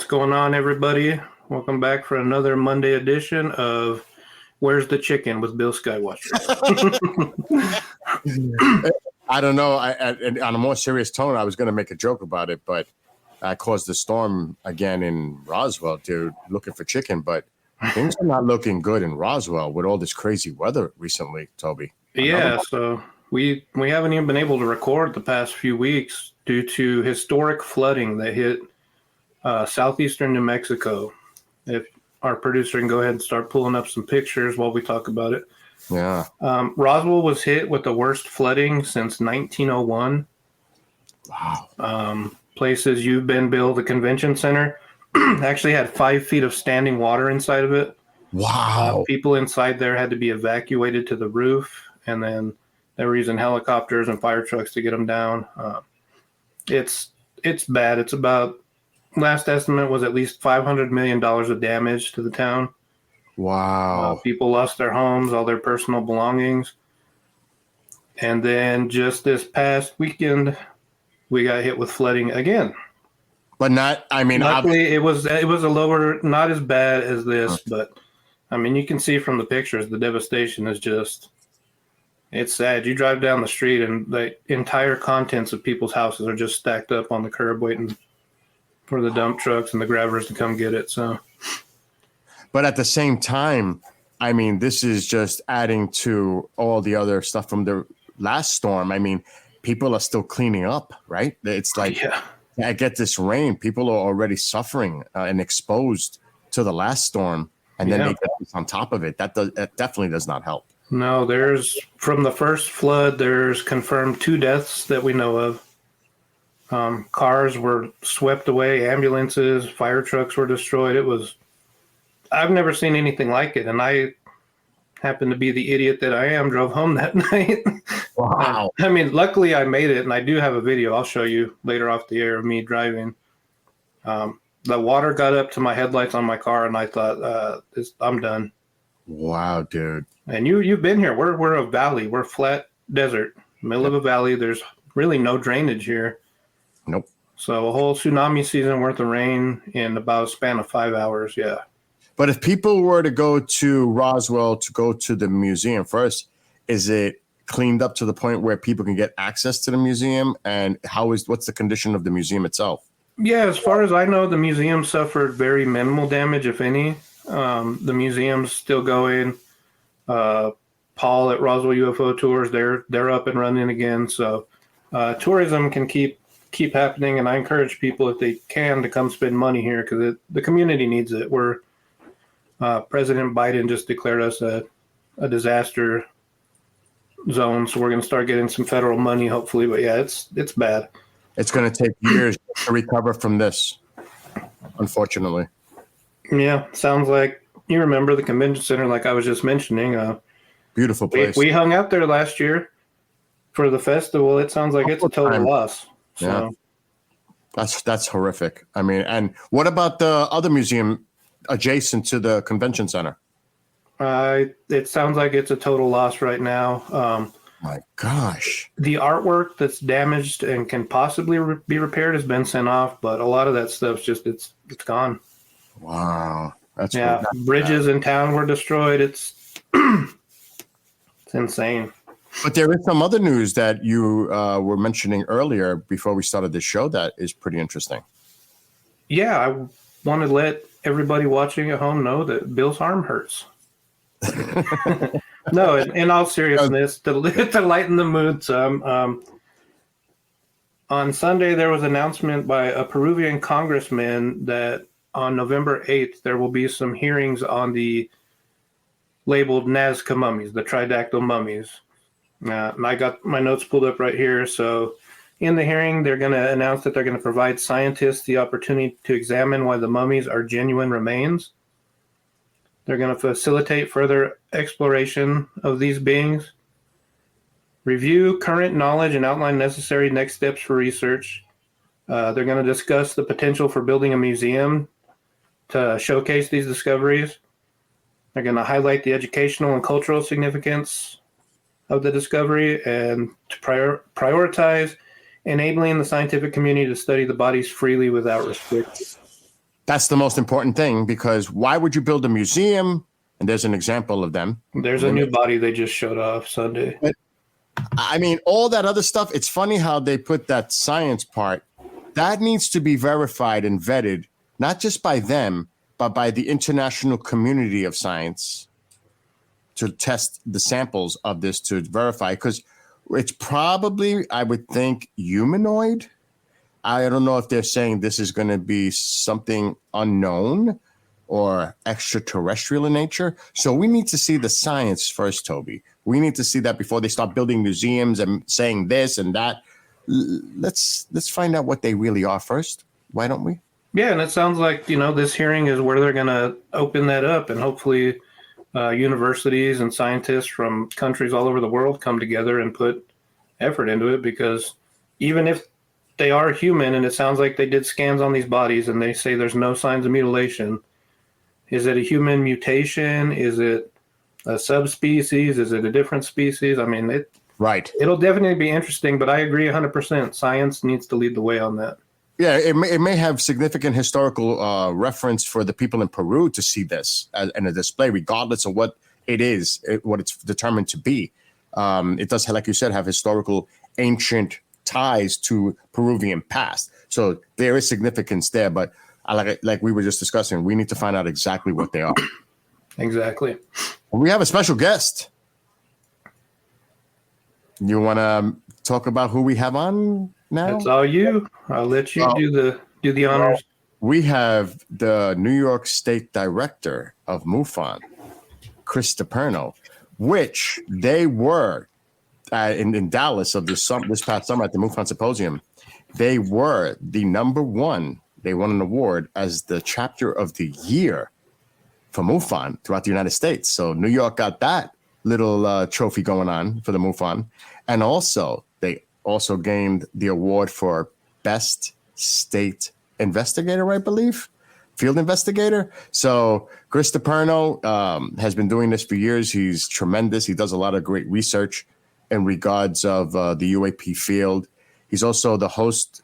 going on, everybody? Welcome back for another Monday edition of Where's the Chicken with Bill Skywatcher. I don't know. On a more serious tone, I was going to make a joke about it, but I caused the storm again in Roswell, dude, looking for chicken. But things are not looking good in Roswell with all this crazy weather recently, Toby. So we haven't even been able to record the past few weeks due to historic flooding that hit southeastern New Mexico. If our producer can go ahead and start pulling up some pictures while we talk about it. Yeah. Roswell was hit with the worst flooding since 1901. Wow. Places you've been, Bill, the convention center, actually had 5 feet of standing water inside of it. Wow. People inside there had to be evacuated to the roof, and then they were using helicopters and fire trucks to get them down. It's bad. It's about, last estimate was at least $500 million of damage to the town. Wow. People lost their homes, all their personal belongings. And then just this past weekend, we got hit with flooding again. But not, I mean, luckily it was a lower, not as bad as this, but I mean, you can see from the pictures, the devastation is just, it's sad. You drive down the street and the entire contents of people's houses are just stacked up on the curb waiting for the dump trucks and the grabbers to come get it. So, but at the same time, I mean, this is just adding to all the other stuff from the last storm. I mean, people are still cleaning up, right? It's like, I get this rain. People are already suffering and exposed to the last storm, and then they get this on top of it. That definitely does not help. No, from the first flood, there's confirmed 2 deaths that we know of. Cars were swept away, ambulances, fire trucks were destroyed. I've never seen anything like it. And I happened to be the idiot that I am, drove home that night. Wow. I mean, luckily I made it, and I do have a video I'll show you later off the air of me driving. The water got up to my headlights on my car, and I thought, I'm done. Wow, dude. And you've been here. We're a valley. We're a flat desert, middle of a valley. There's really no drainage here. Nope. So a whole tsunami season worth of rain in about a span of 5 hours. Yeah. But if people were to go to Roswell to go to the museum first, is it cleaned up to the point where people can get access to the museum? And what's the condition of the museum itself? Yeah, as far as I know, the museum suffered very minimal damage, if any. The museum's still going. Paul at Roswell UFO Tours, they're up and running again. So tourism can keep happening, and I encourage people, if they can, to come spend money here because the community needs it. President Biden just declared us a disaster zone, so we're going to start getting some federal money, hopefully. But yeah, it's bad. It's going to take years to recover from this, unfortunately. Yeah, sounds like you remember the convention center, like I was just mentioning. Beautiful place. We hung out there last year for the festival. It sounds like it's a total loss. So. Yeah, that's horrific. I mean, and what about the other museum adjacent to the convention center? It sounds like it's a total loss right now. My gosh. The artwork that's damaged and can possibly be repaired has been sent off, but a lot of that stuff's just, it's gone. Wow. That's bridges in town were destroyed. It's insane. But there is some other news that you were mentioning earlier before we started the show that is pretty interesting. Yeah, I want to let everybody watching at home know that Bill's arm hurts. No, in all seriousness, to lighten the mood some, on Sunday there was an announcement by a Peruvian congressman that on November 8th there will be some hearings on the labeled Nazca mummies, the tridactyl mummies. And I got my notes pulled up right here. So in the hearing, they're going to announce that they're going to provide scientists the opportunity to examine why the mummies are genuine remains. They're going to facilitate further exploration of these beings, review current knowledge and outline necessary next steps for research. They're going to discuss the potential for building a museum to showcase these discoveries. They're going to highlight the educational and cultural significance of the discovery and to prioritize enabling the scientific community to study the bodies freely without restriction. That's the most important thing, because why would you build a museum? And there's an example of them. There's a new body they just showed off Sunday. But, I mean, all that other stuff, it's funny how they put that science part. That needs to be verified and vetted, not just by them, but by the international community of science to test the samples of this to verify. Because it's probably, I would think, humanoid. I don't know if they're saying this is going to be something unknown or extraterrestrial in nature. So we need to see the science first, Toby. We need to see that before they start building museums and saying this and that. Let's find out what they really are first. Why don't we? Yeah, and it sounds like, this hearing is where they're going to open that up, and hopefully universities and scientists from countries all over the world come together and put effort into it, because even if they are human, and it sounds like they did scans on these bodies and they say there's no signs of mutilation, is it a human mutation? Is it a subspecies? Is it a different species? I mean, right. It'll definitely be interesting, but I agree 100%. Science needs to lead the way on that. Yeah, it may have significant historical reference for the people in Peru to see this in a display, regardless of what it is, what it's determined to be. It does, like you said, have historical ancient ties to Peruvian past. So there is significance there, but like we were just discussing, we need to find out exactly what they are. Exactly. We have a special guest. You want to talk about who we have on now? That's all you. I'll let you do the honors. We have the New York State Director of MUFON, Chris Deperno, which they were in Dallas of this past summer at the MUFON Symposium. They were the number one. They won an award as the chapter of the year for MUFON throughout the United States. So New York got that little trophy going on for the MUFON. And also, they also gained the award for Best State Investigator, I believe, Field Investigator. So Chris Deperno has been doing this for years. He's tremendous. He does a lot of great research in regards of the UAP field. He's also the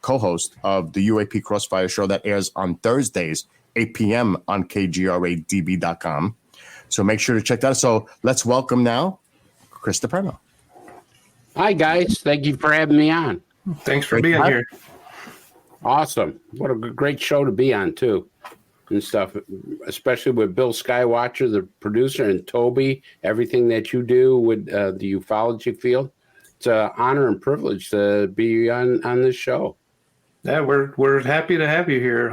co-host of the UAP Crossfire show that airs on Thursdays, 8 p.m. on KGRADB.com. So make sure to check that out. So let's welcome now Chris Deperno. Hi, guys. Thank you for having me on. Thanks for being here. Awesome. What a great show to be on, too, and stuff, especially with Bill Skywatcher, the producer, and Toby, everything that you do with the ufology field. It's an honor and privilege to be on this show. Yeah, we're happy to have you here.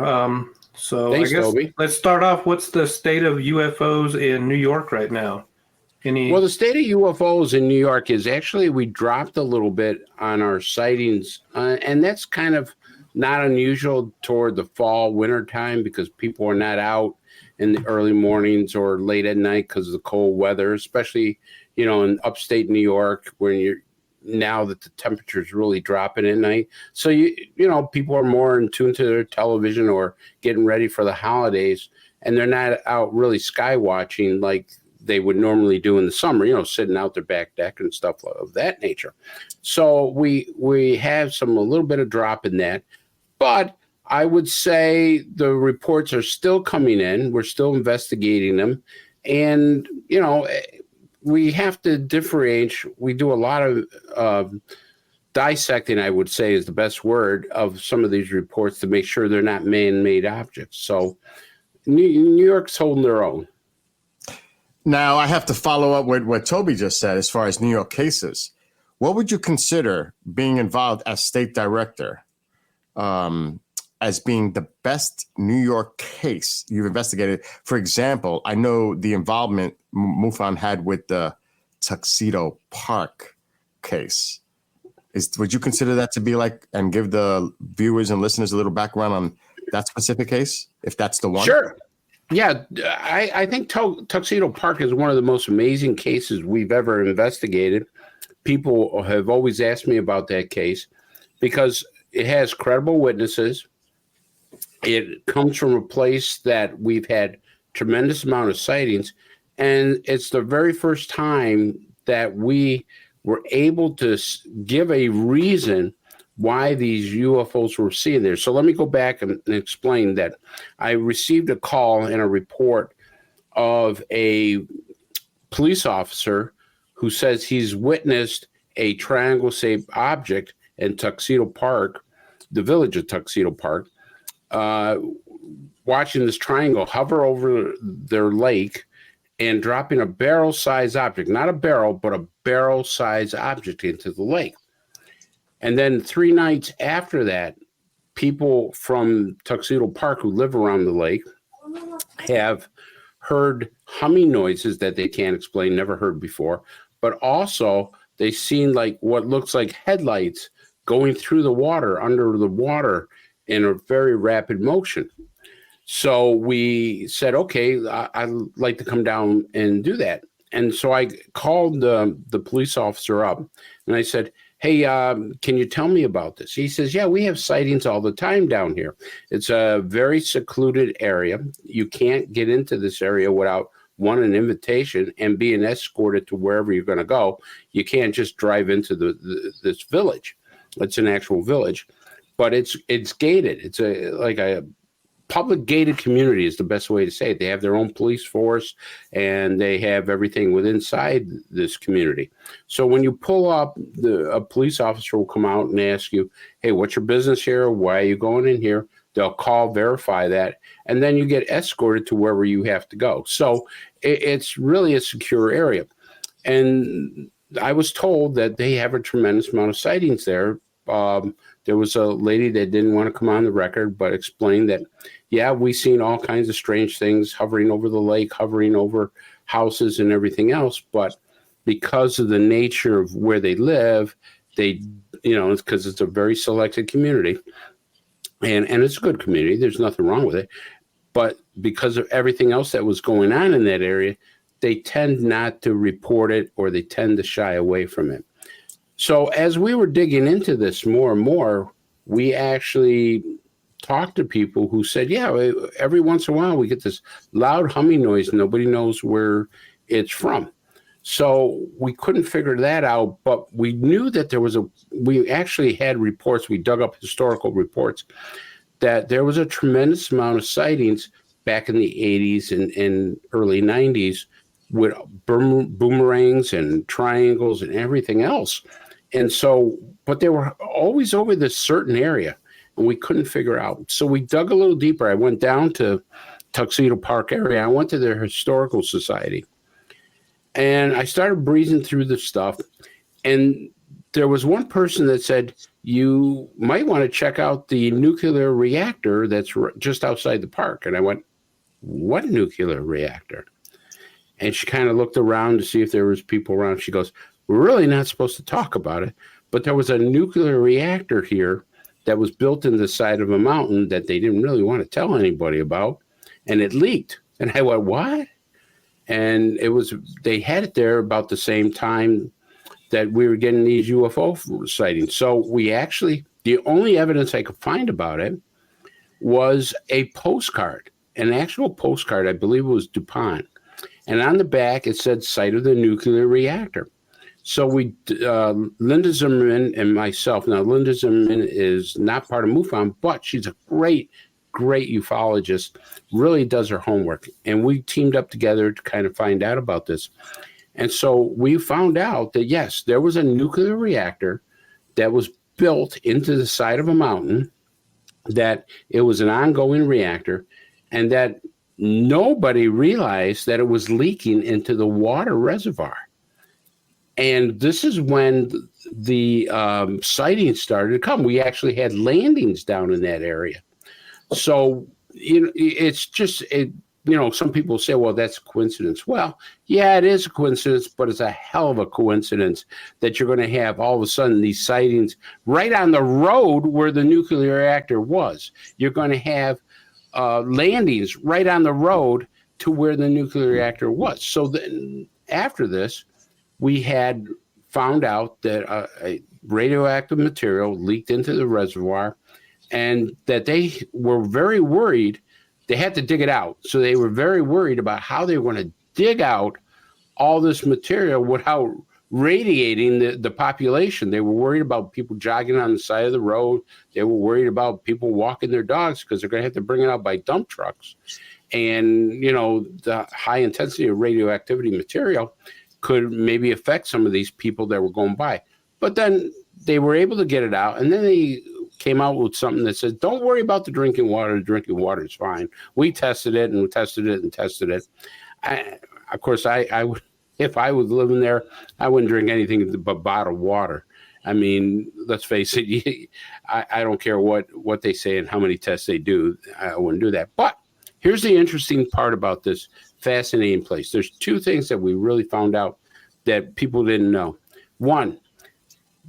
So Thanks, I guess Toby. Let's start off. What's the state of UFOs in New York right now? Well, the state of UFOs in New York is actually, we dropped a little bit on our sightings, and that's kind of not unusual toward the fall, winter time, because people are not out in the early mornings or late at night because of the cold weather, especially, in upstate New York, where now that the temperature is really dropping at night. So, people are more in tune to their television or getting ready for the holidays, and they're not out really sky watching like they would normally do in the summer, sitting out their back deck and stuff of that nature. So we have a little bit of drop in that, but I would say the reports are still coming in. We're still investigating them. And, we have to differentiate. We do a lot of dissecting, I would say is the best word, of some of these reports to make sure they're not man-made objects. So New York's holding their own. Now, I have to follow up with what Toby just said as far as New York cases. What would you consider being involved as state director as being the best New York case you've investigated? For example, I know the involvement MUFON had with the Tuxedo Park case. Would you consider that to be like, and give the viewers and listeners a little background on that specific case, if that's the one? Sure. Yeah, I think Tuxedo Park is one of the most amazing cases we've ever investigated. People have always asked me about that case because it has credible witnesses. It comes from a place that we've had tremendous amount of sightings, and it's the very first time that we were able to give a reason why these UFOs were seen there. So let me go back and explain that I received a call and a report of a police officer who says he's witnessed a triangle-shaped object in Tuxedo Park, the village of Tuxedo Park, watching this triangle hover over their lake and dropping a barrel-sized object, not a barrel, but a barrel-sized object into the lake. And then 3 nights after that, people from Tuxedo Park who live around the lake have heard humming noises that they can't explain, never heard before, but also they've seen like what looks like headlights going through the water, under the water in a very rapid motion. So we said, okay, I'd like to come down and do that. And so I called the police officer up and I said, hey, can you tell me about this? He says, yeah, we have sightings all the time down here. It's a very secluded area. You can't get into this area without, one, an invitation and being escorted to wherever you're going to go. You can't just drive into this village. It's an actual village, but it's gated. It's like a public gated community is the best way to say it. They have their own police force and they have everything within inside this community. So when you pull up, a police officer will come out and ask you, hey, what's your business here? Why are you going in here? They'll call, verify that, and then you get escorted to wherever you have to go. So it's really a secure area. And I was told that they have a tremendous amount of sightings there. There was a lady that didn't want to come on the record, but explained that, yeah, we've seen all kinds of strange things hovering over the lake, hovering over houses and everything else. But because of the nature of where they live, it's because it's a very selected community. And it's a good community. There's nothing wrong with it. But because of everything else that was going on in that area, they tend not to report it or they tend to shy away from it. So as we were digging into this more and more, we actually talked to people who said, yeah, every once in a while we get this loud humming noise. Nobody knows where it's from. So we couldn't figure that out, but we knew that we actually had reports, we dug up historical reports, that there was a tremendous amount of sightings back in the 80s and early 90s with boomerangs and triangles and everything else. And so, but they were always over this certain area and we couldn't figure out. So we dug a little deeper. I went down to Tuxedo Park area. I went to their historical society and I started breezing through the stuff. And there was one person that said, you might want to check out the nuclear reactor that's just outside the park. And I went, what nuclear reactor? And she kind of looked around to see if there was people around. She goes, we're really not supposed to talk about it, but there was a nuclear reactor here that was built in the side of a mountain that they didn't really want to tell anybody about, and it leaked. And I went, what? And they had it there about the same time that we were getting these UFO sightings. So the only evidence I could find about it was a postcard, an actual postcard. I believe it was DuPont. And on the back, it said site of the nuclear reactor. So Linda Zimmerman and myself, now Linda Zimmerman is not part of MUFON, but she's a great ufologist, really does her homework. And we teamed up together to kind of find out about this. And so we found out that, yes, there was a nuclear reactor that was built into the side of a mountain, that it was an ongoing reactor, and that nobody realized that it was leaking into the water reservoir. And this is when the sightings started to come. We actually had landings down in that area. So, it's just, some people say, well, that's a coincidence. Well, yeah, it is a coincidence, but it's a hell of a coincidence that you're going to have all of a sudden these sightings right on the road where the nuclear reactor was. You're going to have landings right on the road to where the nuclear reactor was. So then after this, we had found out that a radioactive material leaked into the reservoir and that they were very worried. They had to dig it out. So they were very worried about how they were going to dig out all this material without radiating the population. They were worried about people jogging on the side of the road. They were worried about people walking their dogs because they're going to have to bring it out by dump trucks. And, you know, the high intensity of radioactivity material could maybe affect some of these people that were going by. But then they were able to get it out. And then they came out with something that says, don't worry about the drinking water. The drinking water is fine. We tested it and tested it and tested it. Of course, I would, if I was living there, I wouldn't drink anything but bottled water. I mean, let's face it, I don't care what they say and how many tests they do. I wouldn't do that. But here's the interesting part about this fascinating place. There's two things that we really found out that people didn't know. One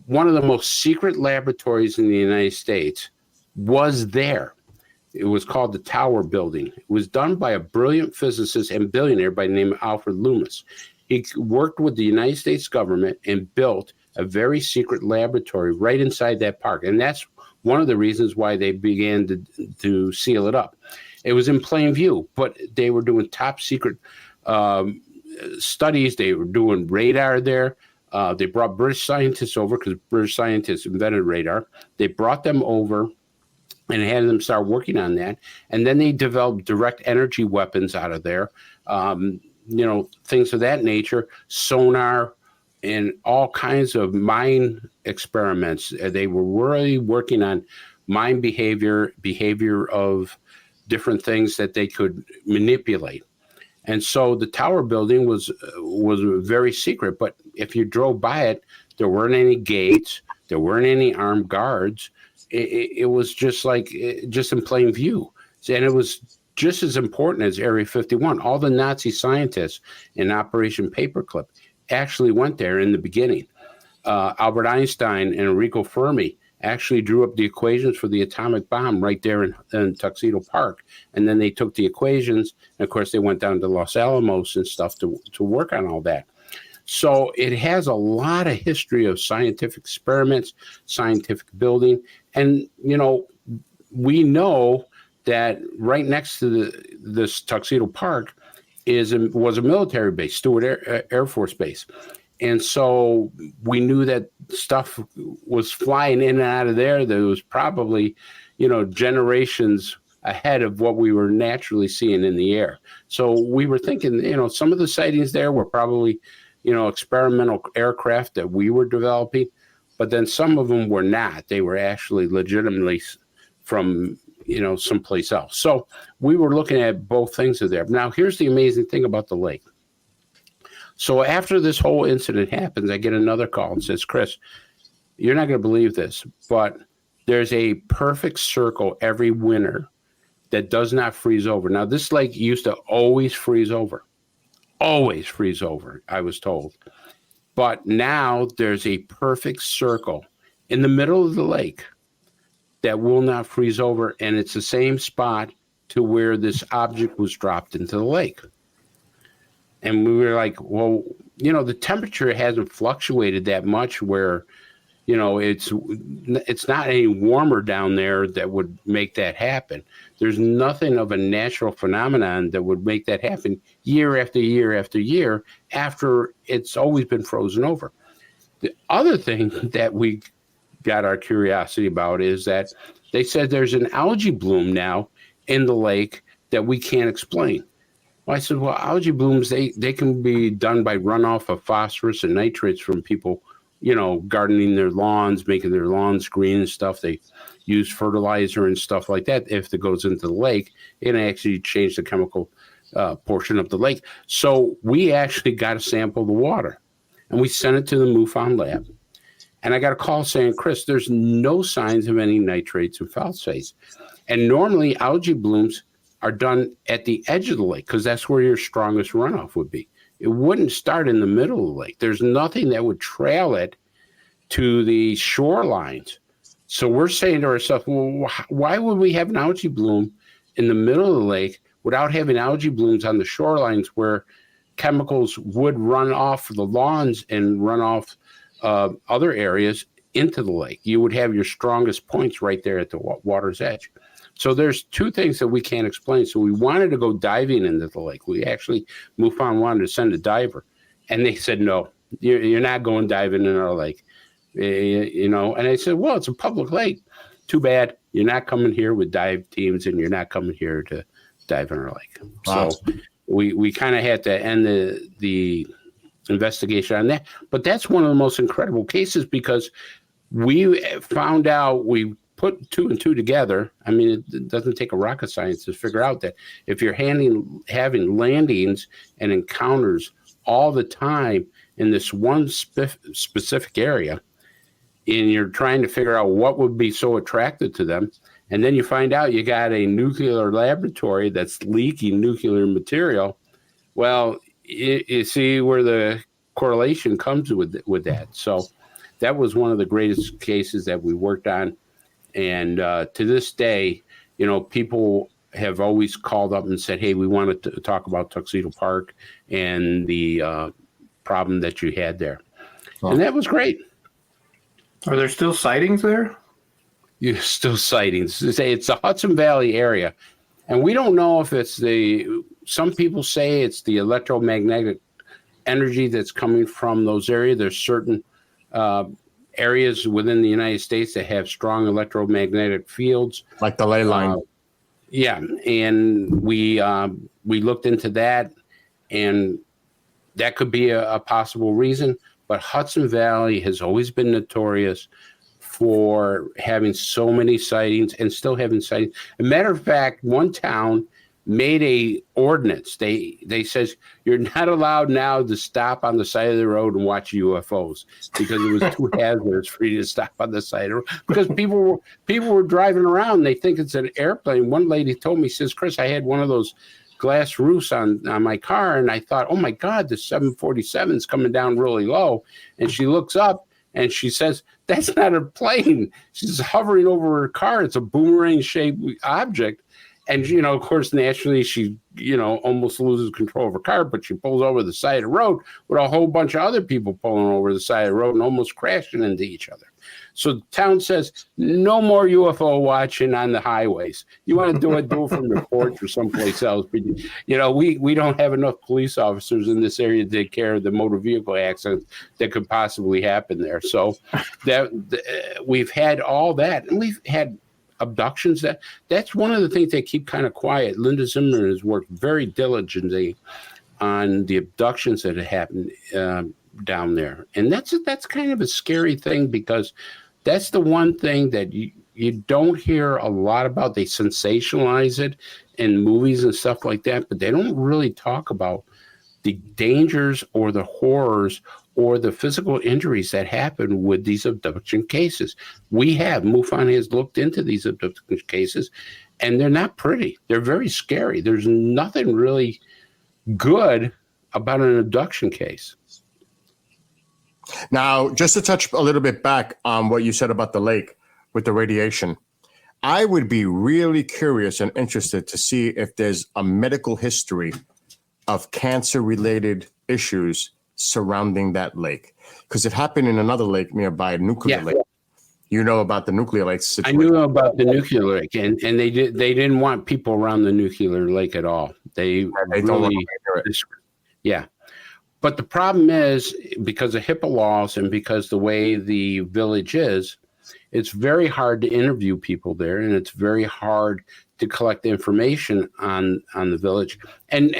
of the most secret laboratories in the United States was there. It was called the Tower Building. It was done by a brilliant physicist and billionaire by the name of Alfred Loomis. He worked with the United States government and built a very secret laboratory right inside that park. And that's one of the reasons why they began to seal it up. It was in plain view, but they were doing top secret studies. They were doing radar there. They brought British scientists over because British scientists invented radar. They brought them over and had them start working on that. And then they developed direct energy weapons out of there. You know, things of that nature, sonar, and all kinds of mind experiments. They were really working on mind behavior of different things that they could manipulate. And so the Tower Building was very secret, but if you drove by it, there weren't any gates, there weren't any armed guards. It was just in plain view. And it was just as important as Area 51. All the Nazi scientists in Operation Paperclip actually went there in the beginning. Albert Einstein and Enrico Fermi actually drew up the equations for the atomic bomb right there in Tuxedo Park. And then they took the equations, and of course they went down to Los Alamos and stuff to work on all that. So it has a lot of history of scientific experiments, scientific building. And, you know, we know that right next to this Tuxedo Park was a military base, Stewart Air Force Base. And so we knew that stuff was flying in and out of there. That was probably, you know, generations ahead of what we were naturally seeing in the air. So we were thinking, you know, some of the sightings there were probably, you know, experimental aircraft that we were developing, but then some of them were not. They were actually legitimately from, you know, someplace else. So we were looking at both things there. Now, here's the amazing thing about the lake. So after this whole incident happens, I get another call and says, Chris, you're not going to believe this, but there's a perfect circle every winter that does not freeze over. Now, this lake used to always freeze over, I was told. But now there's a perfect circle in the middle of the lake that will not freeze over, and it's the same spot to where this object was dropped into the lake. And we were like, well, you know, the temperature hasn't fluctuated that much where, you know, it's not any warmer down there that would make that happen. There's nothing of a natural phenomenon that would make that happen year after year after year after it's always been frozen over. The other thing that we got our curiosity about is that they said there's an algae bloom now in the lake that we can't explain. Well, I said, well, algae blooms, they can be done by runoff of phosphorus and nitrates from people, you know, gardening their lawns, making their lawns green and stuff. They use fertilizer and stuff like that. If it goes into the lake, it can actually change the chemical portion of the lake. So we actually got to sample the water, and we sent it to the MUFON lab. And I got a call saying, Chris, there's no signs of any nitrates or phosphates. And normally algae blooms are done at the edge of the lake because that's where your strongest runoff would be. It wouldn't start in the middle of the lake. There's nothing that would trail it to the shorelines. So we're saying to ourselves, well, why would we have an algae bloom in the middle of the lake without having algae blooms on the shorelines where chemicals would run off the lawns and run off other areas into the lake? You would have your strongest points right there at the water's edge. So there's two things that we can't explain. So we wanted to go diving into the lake. We actually, MUFON wanted to send a diver. And they said, no, You're not going diving in our lake, you know. And I said, well, it's a public lake. Too bad you're not coming here with dive teams, and you're not coming here to dive in our lake. Wow. So we kind of had to end the investigation on that. But that's one of the most incredible cases, because we found out, we put 2 and 2 together. I mean, it doesn't take a rocket science to figure out that if you're having landings and encounters all the time in this one specific area, and you're trying to figure out what would be so attractive to them, and then you find out you got a nuclear laboratory that's leaking nuclear material, well, you see where the correlation comes with that. So that was one of the greatest cases that we worked on. And to this day, you know, people have always called up and said, hey, we wanted to talk about Tuxedo Park and the problem that you had there. Oh. And that was great. Are there still sightings there? Yeah, still sightings. It's the Hudson Valley area. And we don't know if it's some people say it's the electromagnetic energy that's coming from those areas. There's certain areas within the United States that have strong electromagnetic fields, like the ley line. Yeah, and we looked into that, and that could be a possible reason. But Hudson Valley has always been notorious for having so many sightings and still having sightings. As a matter of fact, one town made a ordinance. They says you're not allowed now to stop on the side of the road and watch UFOs, because it was too hazardous for you to stop on the side of the road, because people were driving around. They think it's an airplane. One lady told me, says, Chris, I had one of those glass roofs on my car, and I thought, oh my God, the 747 is coming down really low. And she looks up and she says, that's not a plane. She's hovering over her car. It's a boomerang shaped object. And, you know, of course, naturally, she, you know, almost loses control of her car, but she pulls over the side of the road with a whole bunch of other people pulling over the side of the road and almost crashing into each other. So the town says, no more UFO watching on the highways. You want to do it from your porch or someplace else. But, you know, we don't have enough police officers in this area to take care of the motor vehicle accidents that could possibly happen there. So we've had all that, and we've had abductions. That's one of the things they keep kind of quiet. Linda Zimmerman has worked very diligently on the abductions that have happened down there, and that's kind of a scary thing, because that's the one thing that you don't hear a lot about. They sensationalize it in movies and stuff like that, but they don't really talk about the dangers or the horrors or the physical injuries that happen with these abduction cases. MUFON has looked into these abduction cases, and they're not pretty. They're very scary. There's nothing really good about an abduction case. Now, just to touch a little bit back on what you said about the lake with the radiation, I would be really curious and interested to see if there's a medical history of cancer-related issues surrounding that lake, because it happened in another lake nearby, a nuclear lake. You know about the nuclear lake situation. I knew about the nuclear lake, and they didn't want people around the nuclear lake at all. They really don't want to hear it. Yeah. But the problem is, because of HIPAA laws and because the way the village is, it's very hard to interview people there, and it's very hard to collect information on the village. And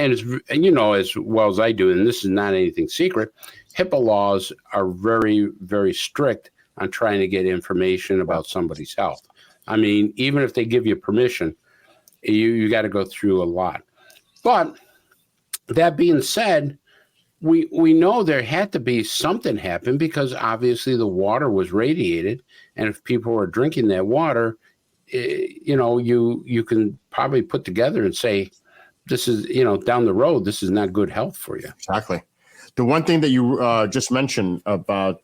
you know, as well as I do, and this is not anything secret, HIPAA laws are very, very strict on trying to get information about somebody's health. I mean, even if they give you permission, you got to go through a lot. But that being said, we know there had to be something happen, because obviously the water was radiated, and if people were drinking that water, you know, you can probably put together and say, this is, you know, down the road, this is not good health for you. Exactly. The one thing that you just mentioned about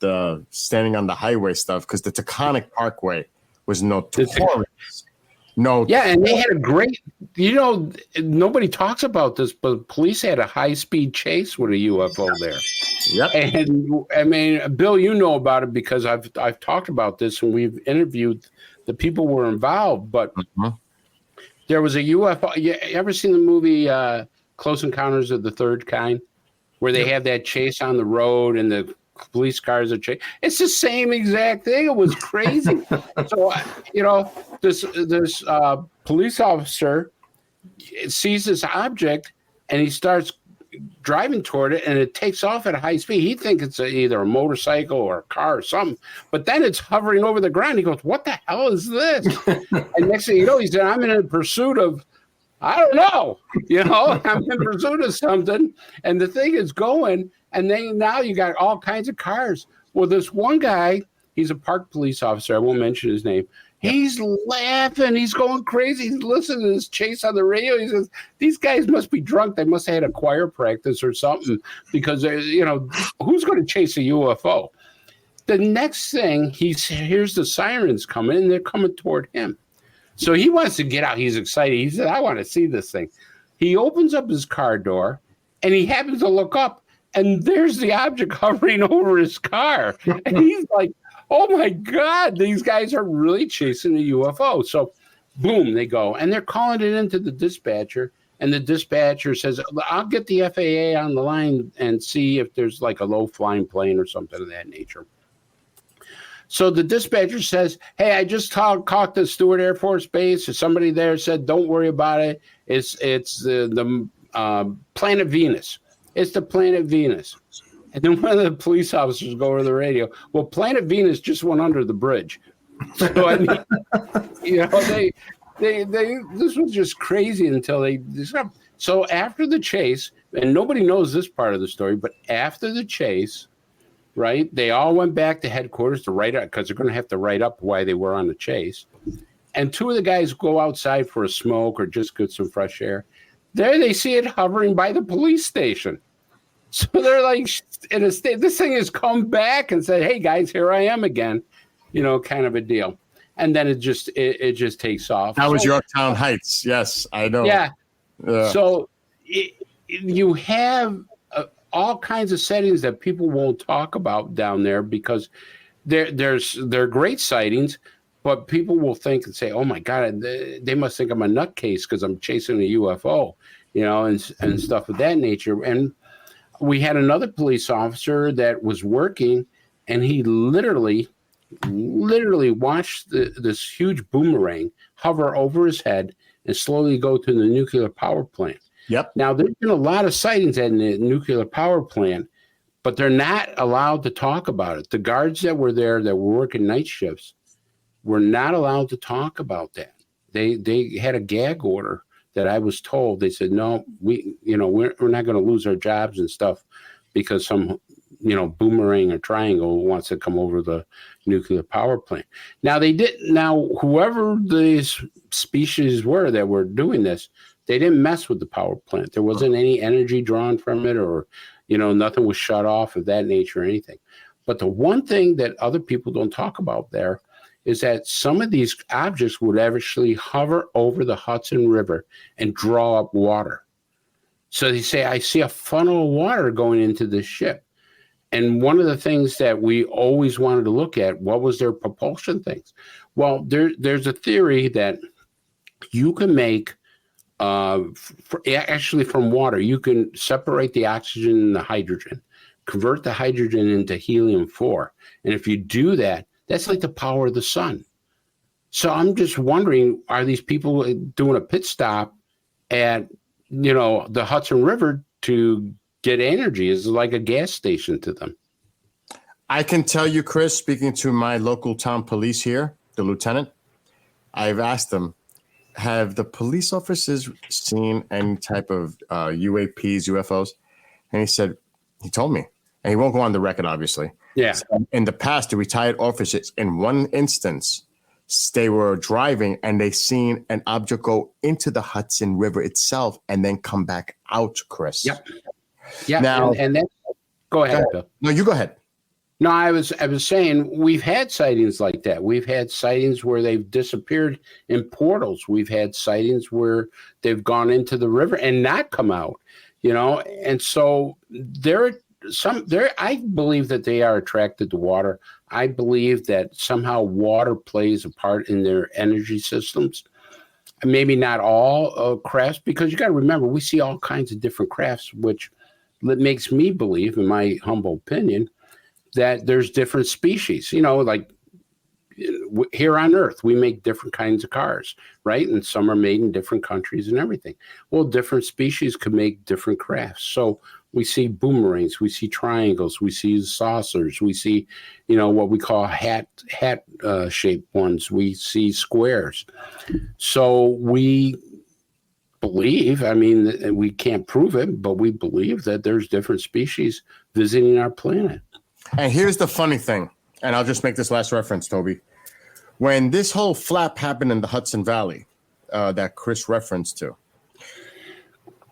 standing on the highway stuff, because the Taconic Parkway was notorious. Yeah, and they had a great, you know, nobody talks about this, but police had a high-speed chase with a UFO there. Yep. And I mean, Bill, you know about it because I've talked about this, and we've interviewed the people who were involved. But there was a UFO. You ever seen the movie Close Encounters of the Third Kind, where they have that chase on the road and the police cars are chasing. It's the same exact thing. It was crazy. So, this police officer sees this object and he starts driving toward it, and it takes off at a high speed. He thinks it's either a motorcycle or a car or something, but then it's hovering over the ground. He goes, "What the hell is this?" And next thing you know, he said, "I'm in pursuit of, I don't know, I'm in pursuit of something." And the thing is going, and then now you got all kinds of cars. Well, this one guy, he's a park police officer. I won't mention his name. He's laughing. He's going crazy. He's listening to this chase on the radio. He says, "These guys must be drunk. They must have had a choir practice or something, because, who's going to chase a UFO?" The next thing, he hears the sirens coming, and they're coming toward him. So he wants to get out. He's excited. He said, "I want to see this thing." He opens up his car door, and he happens to look up, and there's the object hovering over his car. And he's like, "Oh my God, these guys are really chasing a UFO." So boom, they go, and they're calling it into the dispatcher. And the dispatcher says, "I'll get the FAA on the line and see if there's like a low flying plane or something of that nature." So the dispatcher says, "Hey, I just talked to Stewart Air Force Base. Somebody there said, don't worry about it. It's the planet Venus. It's the planet Venus." And then one of the police officers go over the radio, "Well, planet Venus just went under the bridge." So I mean, they this was just crazy until they discovered. So after the chase, and nobody knows this part of the story, but after the chase, right, they all went back to headquarters to write up, because they're going to have to write up why they were on the chase. And two of the guys go outside for a smoke or just get some fresh air. There they see it hovering by the police station. So they're like in a state. This thing has come back and said, "Hey guys, here I am again," kind of a deal. And then it just takes off. That was Yorktown Heights. Yes, I know. Yeah. So you have all kinds of settings that people won't talk about down there, because they're great sightings, but people will think and say, "Oh my God, they must think I'm a nutcase because I'm chasing a UFO," and stuff of that nature. And we had another police officer that was working, and he literally watched this huge boomerang hover over his head and slowly go to the nuclear power plant. Yep. Now, there's been a lot of sightings at the nuclear power plant, but they're not allowed to talk about it. The guards that were there that were working night shifts were not allowed to talk about that. They had a gag order that I was told. They said, "No, we're not going to lose our jobs and stuff because some, boomerang or triangle wants to come over the nuclear power plant." Now whoever these species were that were doing this, they didn't mess with the power plant. There wasn't any energy drawn from it, or, nothing was shut off of that nature or anything. But the one thing that other people don't talk about there is that some of these objects would actually hover over the Hudson River and draw up water. So they say, "I see a funnel of water going into this ship." And one of the things that we always wanted to look at, what was their propulsion things? Well, there's a theory that you can make, actually from water, you can separate the oxygen and the hydrogen, convert the hydrogen into helium-4. And if you do that, that's like the power of the sun. So I'm just wondering, are these people doing a pit stop at, the Hudson River to get energy? Is it like a gas station to them? I can tell you, Chris, speaking to my local town police here, the lieutenant, I've asked them, have the police officers seen any type of UAPs, UFOs? And he told me, and he won't go on the record, obviously. Yeah. So in the past, the retired officers, in one instance, they were driving and they seen an object go into the Hudson River itself and then come back out, Chris. Yep. Yeah. Now, and then go ahead, Bill. No, you go ahead. No, I was saying we've had sightings like that. We've had sightings where they've disappeared in portals. We've had sightings where they've gone into the river and not come out, And so I believe that they are attracted to water. I believe that somehow water plays a part in their energy systems. Maybe not all crafts, because you got to remember, we see all kinds of different crafts, which makes me believe, in my humble opinion, that there's different species, you know, like here on Earth, we make different kinds of cars, right? And some are made in different countries and everything. Well, different species could make different crafts. So we see boomerangs, we see triangles, we see saucers, we see, you know, what we call hat shaped ones. We see squares. So we believe, I mean, we can't prove it, but we believe that there's different species visiting our planet. And here's the funny thing, and I'll just make this last reference, Toby. When this whole flap happened in the Hudson Valley that Chris referenced to,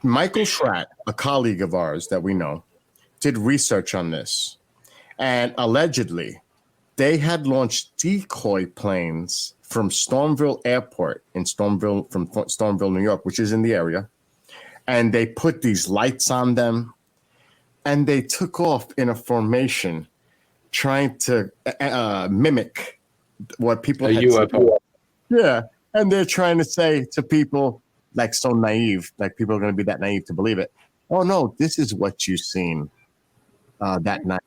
Michael Schratt, a colleague of ours that we know, did research on this. And allegedly, they had launched decoy planes from Stormville Airport from Stormville, New York, which is in the area. And they put these lights on them. And they took off in a formation trying to mimic what people had UFO. Yeah. And they're trying to say to people, like, so naive, like people are going to be that naive to believe it. Oh, no, this is what you've seen that night.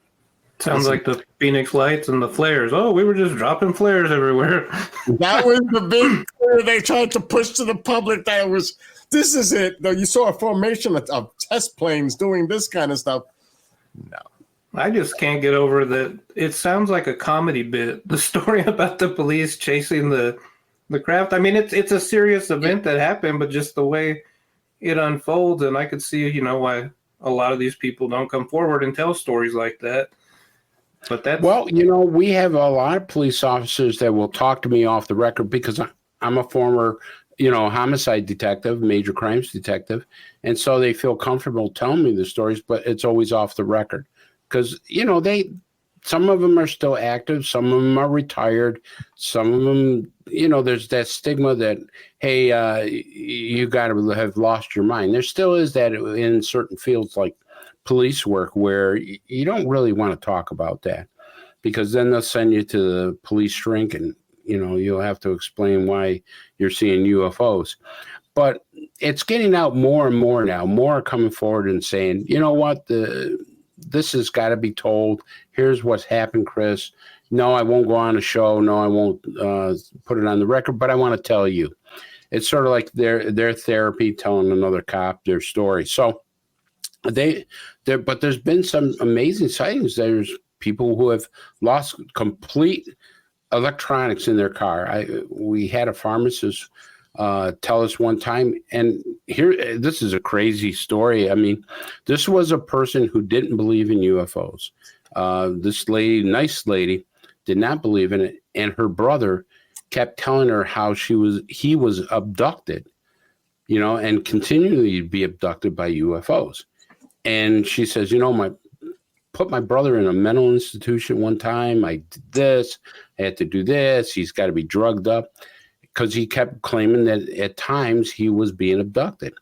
Sounds like the Phoenix Lights and the flares. Oh, we were just dropping flares everywhere. That was the big thing they tried to push to the public. This is it. Though you saw a formation of test planes doing this kind of stuff. No. I just can't get over that. It sounds like a comedy bit. The story about the police chasing the craft. I mean, it's a serious event that happened, but just the way it unfolds, and I could see, you know, why a lot of these people don't come forward and tell stories like that. But that's well, you know, we have a lot of police officers that will talk to me off the record because I'm a former, you know, homicide detective, major crimes detective, and so they feel comfortable telling me the stories, but it's always off the record because, you know, some of them are still active, some of them are retired, some of them, you know, there's that stigma that, hey, you got to have lost your mind. There still is that in certain fields like police work where you don't really want to talk about that because then they'll send you to the police shrink and, you know, you'll have to explain why you're seeing UFOs. But it's getting out more and more now. More are coming forward and saying, you know what, this has got to be told. Here's what's happened, Chris. No, I won't go on a show. No, I won't put it on the record, but I want to tell you. It's sort of like their therapy telling another cop their story. So but there's been some amazing sightings. There's people who have lost complete electronics in their car. We had a pharmacist tell us one time, and here, this is a crazy story. I mean, this was a person who didn't believe in UFOs. This lady, nice lady, did not believe in it, and her brother kept telling her how he was abducted, you know, and continually be abducted by UFOs. And she says, you know, put my brother in a mental institution one time. I did this. I had to do this. He's got to be drugged up because he kept claiming that at times he was being abducted.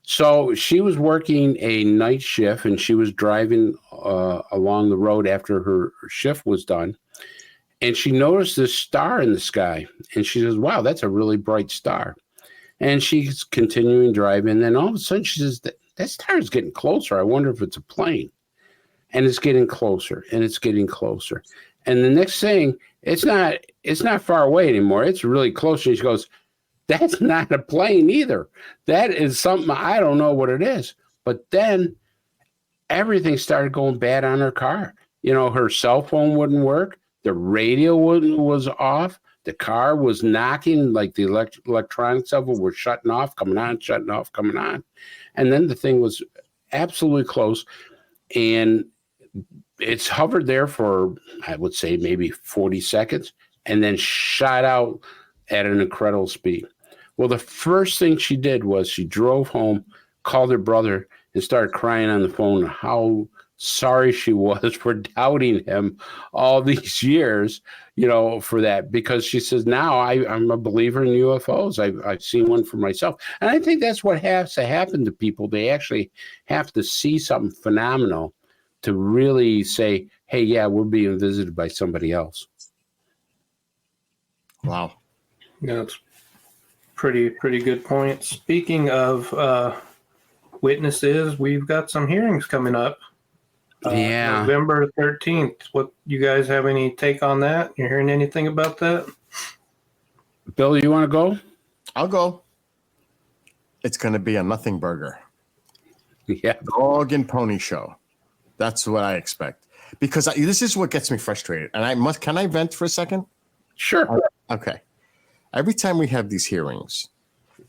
So she was working a night shift and she was driving along the road after her shift was done. And she noticed this star in the sky. And she says, wow, that's a really bright star. And she's continuing driving. And then all of a sudden she says, that star is getting closer. I wonder if it's a plane. And it's getting closer and it's getting closer. And the next thing, it's not far away anymore. It's really close. And she goes, that's not a plane either. That is something, I don't know what it is. But then everything started going bad on her car. You know, her cell phone wouldn't work. The radio was off. The car was knocking, like the electronics of it were shutting off, coming on, shutting off, coming on. And then the thing was absolutely close. And it's hovered there for, I would say, maybe 40 seconds and then shot out at an incredible speed. Well, the first thing she did was she drove home, called her brother, and started crying on the phone how sorry she was for doubting him all these years, you know, for that, because she says, now I'm a believer in UFOs. I've seen one for myself. And I think that's what has to happen to people. They actually have to see something phenomenal to really say, hey, yeah, we're being visited by somebody else. Wow. Yeah, that's pretty good point. Speaking of witnesses, we've got some hearings coming up. November 13th. What, you guys have any take on that? You hearing anything about that? Bill, you want to go? I'll go. It's going to be a nothing burger. Yeah. Dog and pony show. That's what I expect. Because this is what gets me frustrated. And can I vent for a second? Sure. Okay. Every time we have these hearings,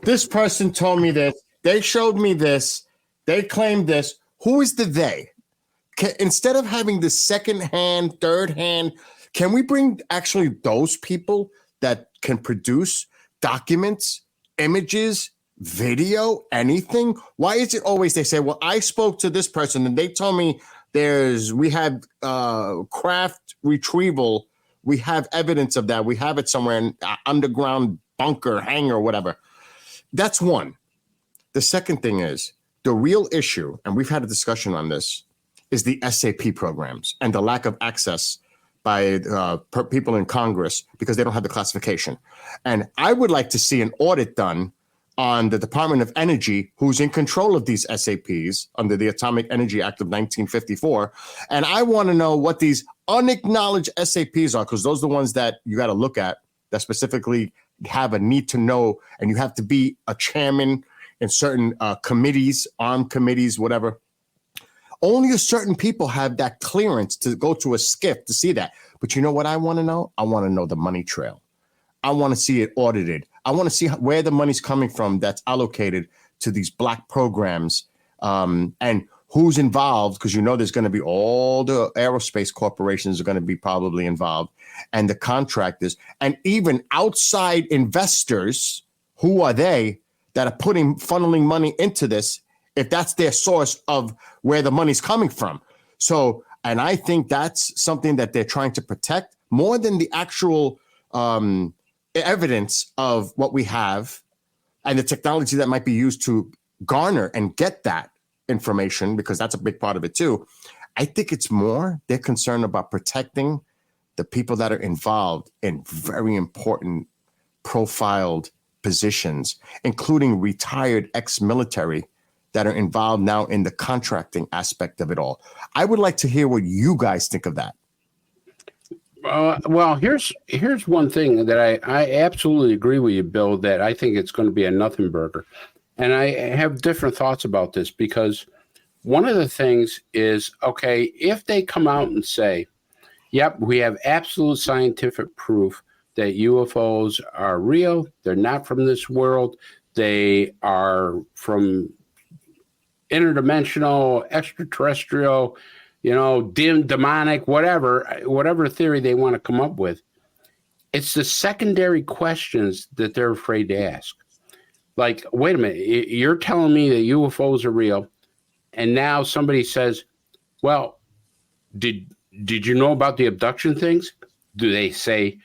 this person told me this, they showed me this, they claimed this. Who is the they? Instead of having the second hand, third hand, can we bring actually those people that can produce documents, images, video, anything? Why is it always they say, well, I spoke to this person and they told me we have craft retrieval. We have evidence of that. We have it somewhere in underground bunker, hangar, whatever. That's one. The second thing is the real issue, and we've had a discussion on this, is the SAP programs and the lack of access by people in Congress because they don't have the classification. And I would like to see an audit done on the Department of Energy, who's in control of these SAPs under the Atomic Energy Act of 1954. And I want to know what these unacknowledged SAPs are, because those are the ones that you got to look at that specifically have a need to know, and you have to be a chairman in certain committees, armed committees, whatever. Only a certain people have that clearance to go to a SCIF to see that. But you know what I want to know? I want to know the money trail. I want to see it audited. I want to see where the money's coming from that's allocated to these black programs, and who's involved, because you know there's going to be all the aerospace corporations are going to be probably involved, and the contractors, and even outside investors. Who are they that are funneling money into this, if that's their source of where the money's coming from? So, and I think that's something that they're trying to protect more than the actual evidence of what we have and the technology that might be used to garner and get that information, because that's a big part of it too. I think it's more they're concerned about protecting the people that are involved in very important profiled positions, including retired ex-military that are involved now in the contracting aspect of it all. I would like to hear what you guys think of that. Well, here's one thing that I absolutely agree with you, Bill, that I think it's going to be a nothing burger. And I have different thoughts about this, because one of the things is, okay, if they come out and say, yep, we have absolute scientific proof that UFOs are real, they're not from this world, they are from interdimensional, extraterrestrial, demonic, whatever theory they want to come up with. It's the secondary questions that they're afraid to ask. Like, wait a minute, you're telling me that UFOs are real, and now somebody says, well, did you know about the abduction things? Do they say,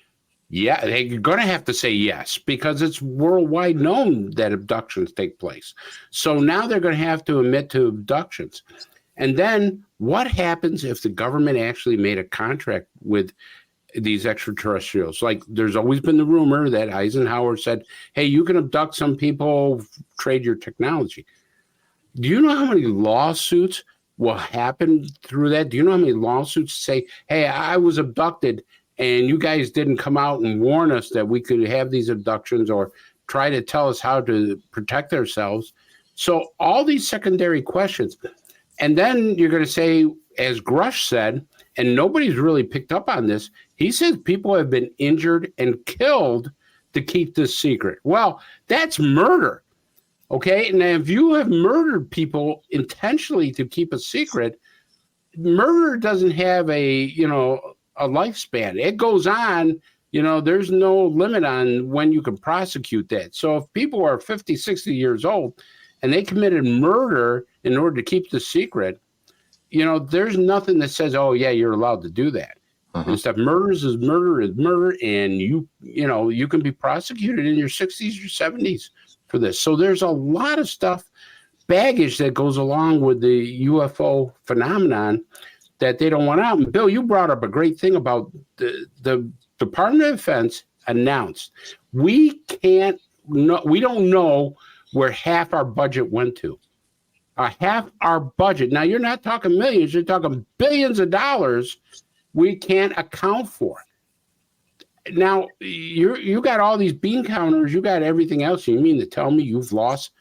yeah? They're going to have to say yes, because it's worldwide known that abductions take place. So now they're going to have to admit to abductions. And then what happens if the government actually made a contract with these extraterrestrials? Like, there's always been the rumor that Eisenhower said, hey, you can abduct some people, trade your technology. Do you know how many lawsuits will happen through that? Do you know how many lawsuits say, hey, I was abducted and you guys didn't come out and warn us that we could have these abductions or try to tell us how to protect ourselves? So all these secondary questions. And then you're going to say, as Grush said, and nobody's really picked up on this, he says people have been injured and killed to keep this secret. Well, that's murder. Okay. And if you have murdered people intentionally to keep a secret, murder doesn't have a lifespan. It goes on. There's no limit on when you can prosecute that. So if people are 50, 60 years old and they committed murder in order to keep the secret, there's nothing that says, oh yeah, you're allowed to do that. And stuff. Murder is murder, and you can be prosecuted in your 60s or 70s for this. So there's a lot of stuff, baggage that goes along with the UFO phenomenon that they don't want out. And Bill, you brought up a great thing about the Department of Defense announced we don't know where half our budget went to. half our budget. Now, you're not talking millions, you're talking billions of dollars we can't account for. Now, you got all these bean counters, you got everything else. You mean to tell me you've lost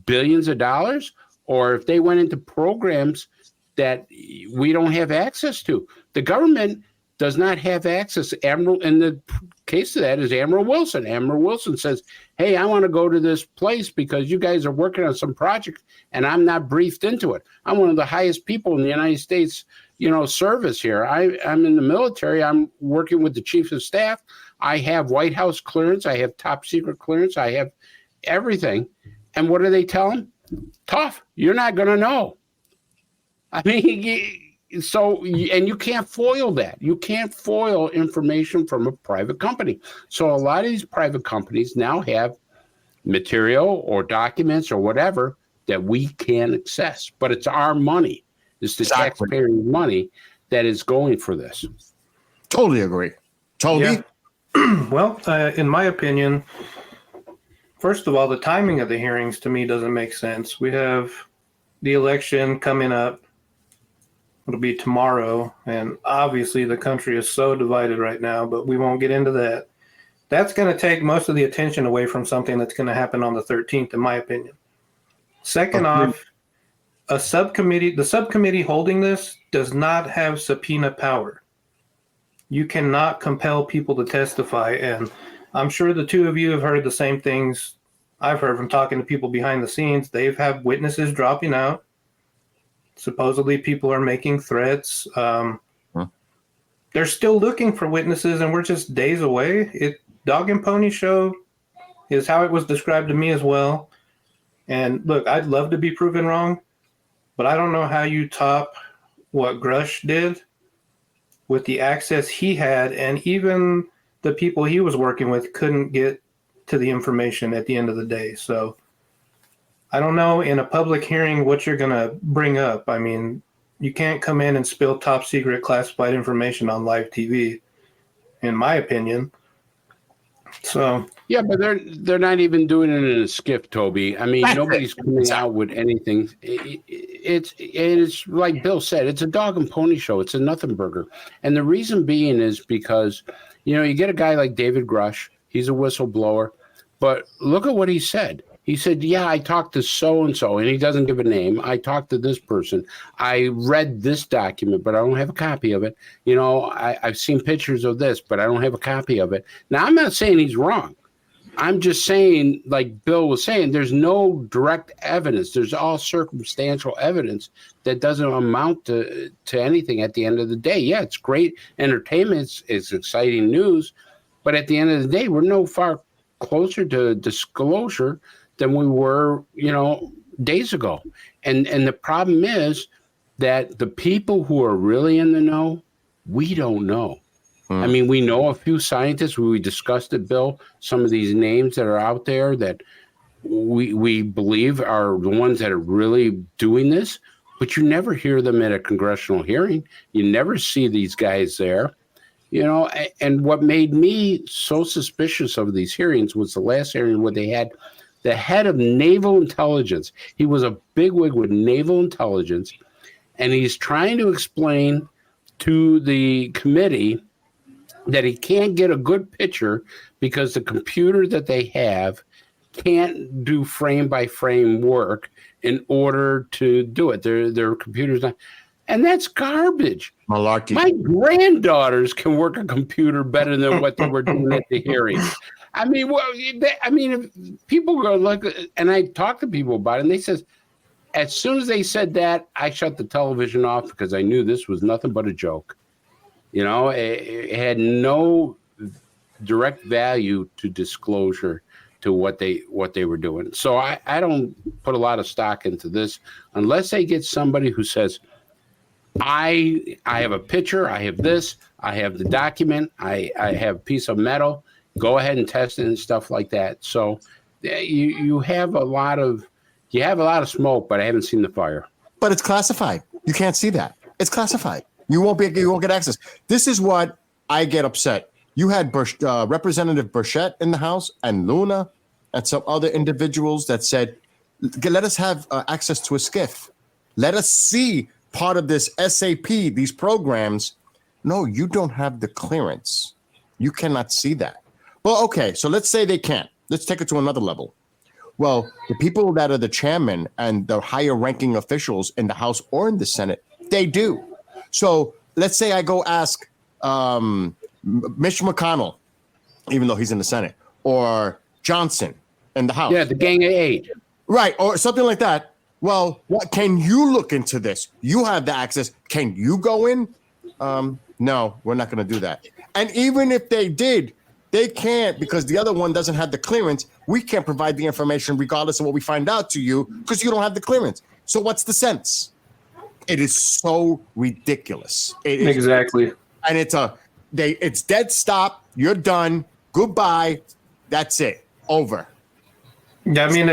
billions of dollars? Or if they went into programs that we don't have access to? The government does not have access. Admiral, in the case of that is Admiral Wilson. Admiral Wilson says, hey, I want to go to this place because you guys are working on some project and I'm not briefed into it. I'm one of the highest people in the United States, service here. I'm in the military. I'm working with the chief of staff. I have White House clearance. I have top secret clearance. I have everything. And what do they tell him? Tough. You're not going to know. I mean, and you can't foil that. You can't foil information from a private company. So a lot of these private companies now have material or documents or whatever that we can't access. But it's our money. It's the taxpayer money that is going for this. Totally agree. Toby? Yeah. Well, in my opinion, first of all, the timing of the hearings to me doesn't make sense. We have the election coming up. It'll be tomorrow, and obviously the country is so divided right now, but we won't get into that. That's going to take most of the attention away from something that's going to happen on the 13th, in my opinion. Second off, the subcommittee holding this does not have subpoena power. You cannot compel people to testify, and I'm sure the two of you have heard the same things I've heard from talking to people behind the scenes. They've had witnesses dropping out. Supposedly people are making threats. They're still looking for witnesses, and we're just days away. Dog and pony show is how it was described to me as well. And look, I'd love to be proven wrong, but I don't know how you top what Grush did with the access he had, and even the people he was working with couldn't get to the information at the end of the day. So I don't know in a public hearing what you're going to bring up. I mean, you can't come in and spill top secret classified information on live TV, in my opinion. So yeah, but they're not even doing it in a skiff, Toby. I mean, nobody's coming out with anything. It's like Bill said, it's a dog and pony show. It's a nothing burger. And the reason being is because, you get a guy like David Grush. He's a whistleblower. But look at what he said. He said, yeah, I talked to so-and-so, and he doesn't give a name. I talked to this person. I read this document, but I don't have a copy of it. I've seen pictures of this, but I don't have a copy of it. Now, I'm not saying he's wrong. I'm just saying, like Bill was saying, there's no direct evidence. There's all circumstantial evidence that doesn't amount to anything at the end of the day. Yeah, it's great entertainment. It's exciting news. But at the end of the day, we're no far closer to disclosure than we were, days ago. And the problem is that the people who are really in the know, we don't know. I mean, we know a few scientists. We discussed it, Bill, some of these names that are out there that we believe are the ones that are really doing this, but you never hear them at a congressional hearing. You never see these guys there. And what made me so suspicious of these hearings was the last hearing where they had the head of naval intelligence. He was a bigwig with naval intelligence, and he's trying to explain to the committee that he can't get a good picture because the computer that they have can't do frame by frame work in order to do it. Their computer's not. And that's garbage. Malarkey. My granddaughters can work a computer better than what they were doing at the hearing. I mean, if people go look, and I talk to people about it, and they says, as soon as they said that, I shut the television off because I knew this was nothing but a joke. It had no direct value to disclosure to what they were doing. So I don't put a lot of stock into this unless they get somebody who says, I have a picture, I have this, I have the document, I have a piece of metal, go ahead and test it and stuff like that. So you have a lot of smoke, but I haven't seen the fire. But it's classified. You can't see that. It's classified. You won't get access. This is what I get upset. You had Representative Burchett in the House and Luna and some other individuals that said, let us have access to a skiff. Let us see part of this SAP, these programs. No, you don't have the clearance. You cannot see that. Well, okay, so let's say they can't. Let's take it to another level. Well, the people that are the chairman and the higher ranking officials in the House or in the Senate, they do. So let's say I go ask Mitch McConnell, even though he's in the Senate, or Johnson in the House. Yeah, the Gang of Eight. Right, or something like that. Well, what can you look into this? You have the access. Can you go in? No, we're not going to do that. And even if they did, they can't because the other one doesn't have the clearance. We can't provide the information regardless of what we find out to you because you don't have the clearance. So what's the sense? It is so ridiculous. It is, Exactly. and it's dead stop. You're done. Goodbye. That's it. Over. Yeah, I mean,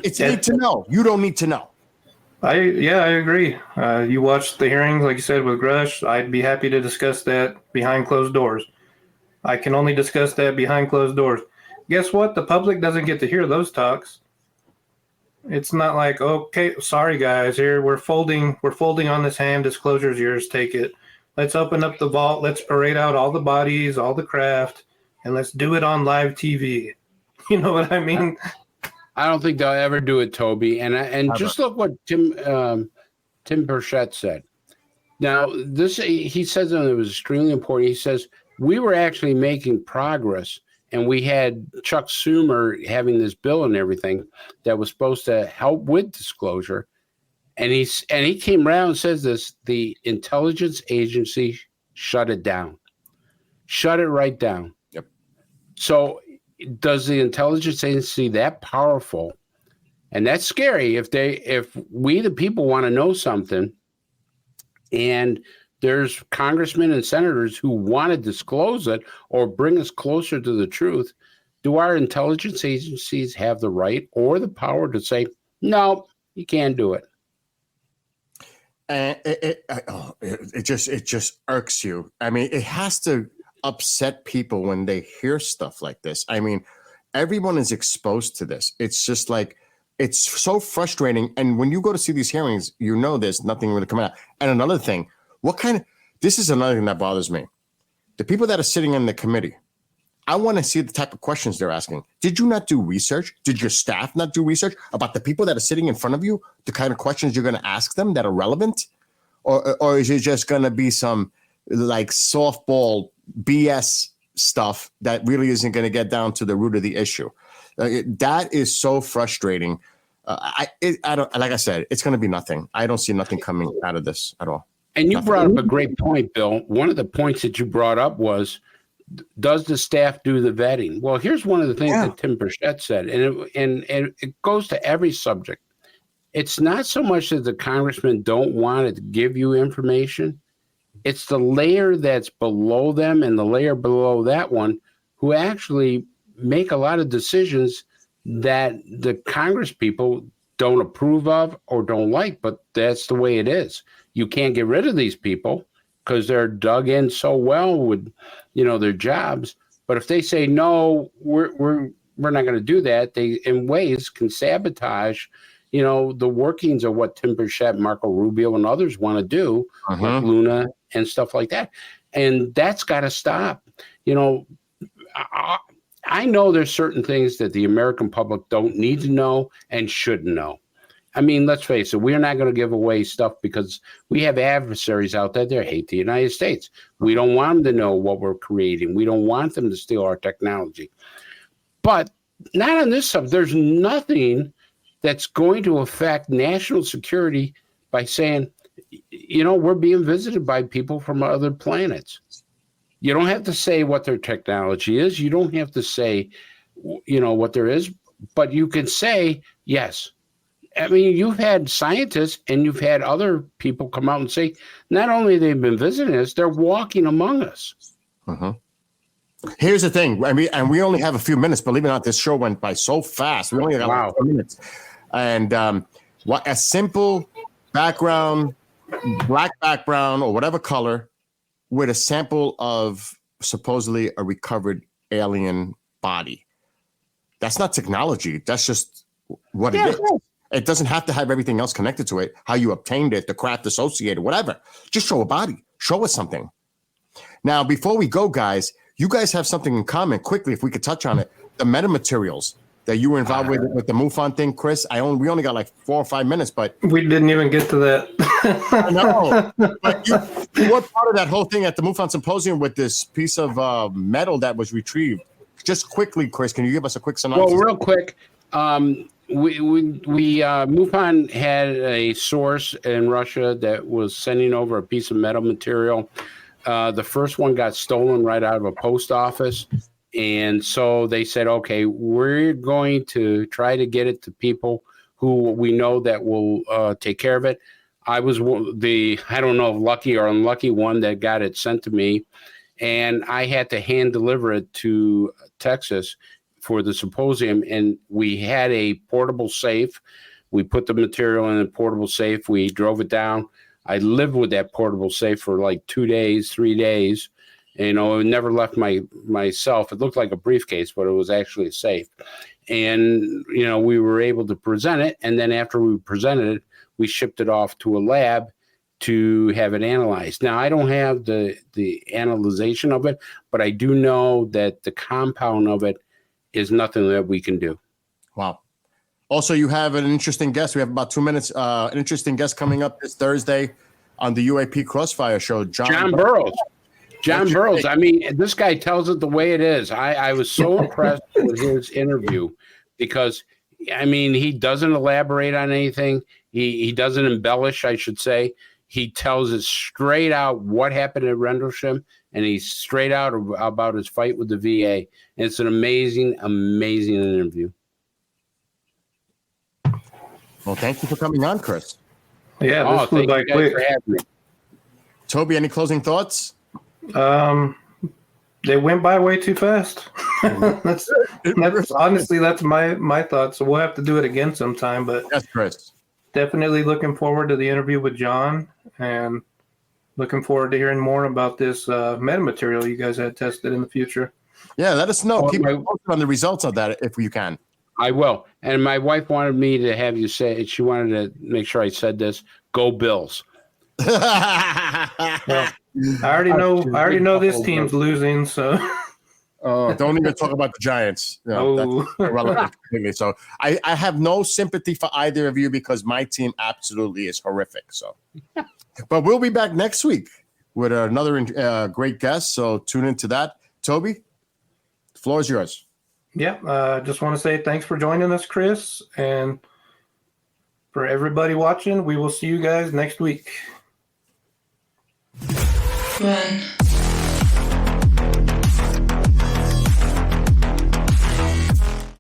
It's need to know. You don't need to know. I agree. You watched the hearings, like you said, with Grush. I'd be happy to discuss that behind closed doors. I can only discuss that behind closed doors. Guess what? The public doesn't get to hear those talks. It's not like, okay, sorry guys, here we're folding on this hand. Disclosure's yours. Take it. Let's open up the vault. Let's parade out all the bodies, all the craft, and let's do it on live TV. You know what I mean? I don't think they'll ever do it, Toby. And just look what Tim Burchett said. Now, he says that it was extremely important. He says we were actually making progress, and we had Chuck Schumer having this bill and everything that was supposed to help with disclosure. And he came around and says this: the intelligence agency shut it down, shut it right down. Yep. So, does the intelligence agency that powerful, and that's scary if we the people want to know something, and there's congressmen and senators who want to disclose it or bring us closer to the truth, do our intelligence agencies have the right or the power to say, no, you can't do it? And it just irks you. I mean, it has to upset people when they hear stuff like this. I mean, everyone is exposed to this. It's just like, it's so frustrating. And when you go to see these hearings, you know there's nothing really coming out. And another thing, this is another thing that bothers me. The people that are sitting in the committee, I want to see the type of questions they're asking. Did you not do research? Did your staff not do research about the people that are sitting in front of you, the kind of questions you're going to ask them that are relevant? Or is it just going to be some like softball BS stuff that really isn't going to get down to the root of the issue? That is so frustrating. I don't, like I said, it's going to be nothing. I don't see nothing coming out of this at all. And you brought up a great point, Bill. One of the points that you brought up was, does the staff do the vetting? Well, here's one of the things that Tim Burchett said, and it goes to every subject. It's not so much that the congressmen don't want to give you information. It's the layer that's below them and the layer below that one who actually make a lot of decisions that the Congress people don't approve of or don't like, but that's the way it is. You can't get rid of these people because they're dug in so well with, their jobs. But if they say, no, we're not going to do that, they in ways can sabotage, the workings of what Tim Burchett, Marco Rubio, and others want to do, like Luna and stuff like that. And that's got to stop. I know there's certain things that the American public don't need to know and shouldn't know. I mean, let's face it, we're not going to give away stuff because we have adversaries out there that hate the United States. We don't want them to know what we're creating. We don't want them to steal our technology. But not on this subject. There's nothing that's going to affect national security by saying, we're being visited by people from other planets. You don't have to say what their technology is. You don't have to say, what there is, but you can say, yes. I mean, you've had scientists and you've had other people come out and say, not only they've been visiting us, they're walking among us. Here's the thing. I mean, and we only have a few minutes. Believe it or not, this show went by so fast. We only got like 4 minutes. And what a simple background, black background or whatever color, with a sample of supposedly a recovered alien body. That's not technology. That's just what it is. It doesn't have to have everything else connected to it, how you obtained it, the craft associated, whatever. Just show a body. Show us something. Now, before we go, guys, you guys have something in common. Quickly, if we could touch on it, the metamaterials that you were involved with the MUFON thing, Chris. We only got like 4 or 5 minutes, but we didn't even get to that. No, but you were part of that whole thing at the MUFON symposium with this piece of metal that was retrieved. Just quickly, Chris, can you give us a quick synopsis? Well, real quick, MUFON had a source in Russia that was sending over a piece of metal material. The first one got stolen right out of a post office. And so they said, okay, we're going to try to get it to people who we know that will take care of it. I was I don't know, lucky or unlucky one that got it sent to me. And I had to hand deliver it to Texas for the symposium. And we had a portable safe. We put the material in a portable safe. We drove it down. I lived with that portable safe for like 2 days, 3 days. You know, it never left myself. It looked like a briefcase, but it was actually a safe. And, you know, we were able to present it. And then after we presented it, we shipped it off to a lab to have it analyzed. Now, I don't have the analyzation of it, but I do know that the compound of it is nothing that we can do. Wow. Also, you have an interesting guest. We have about 2 minutes. An interesting guest coming up this Thursday on the UAP Crossfire show. John Burroughs. John Burroughs. I mean, this guy tells it the way it is. I was so impressed with his interview because, I mean, he doesn't elaborate on anything. He doesn't embellish, I should say. He tells it straight out what happened at Rendlesham, and he's straight out about his fight with the VA. And it's an amazing, amazing interview. Well, thank you for coming on, Chris. Yeah, this flew by quick. Toby, any closing thoughts? They went by way too fast. that's honestly, that's my thoughts. So we'll have to do it again sometime. But yes, Chris. Definitely looking forward to the interview with John, and looking forward to hearing more about this metamaterial you guys had tested in the future. Yeah, let us know. Keep posted on the results of that if you can. I will. And my wife wanted me to have you say, she wanted to make sure I said this, go Bills. Well, I already know this team's losing, so. Don't even talk about the Giants. That's irrelevant completely. So I have no sympathy for either of you because my team absolutely is horrific. So, but we'll be back next week with another great guest. So tune into that. Toby, the floor is yours. Yeah, just want to say thanks for joining us, Chris, and for everybody watching. We will see you guys next week. Run.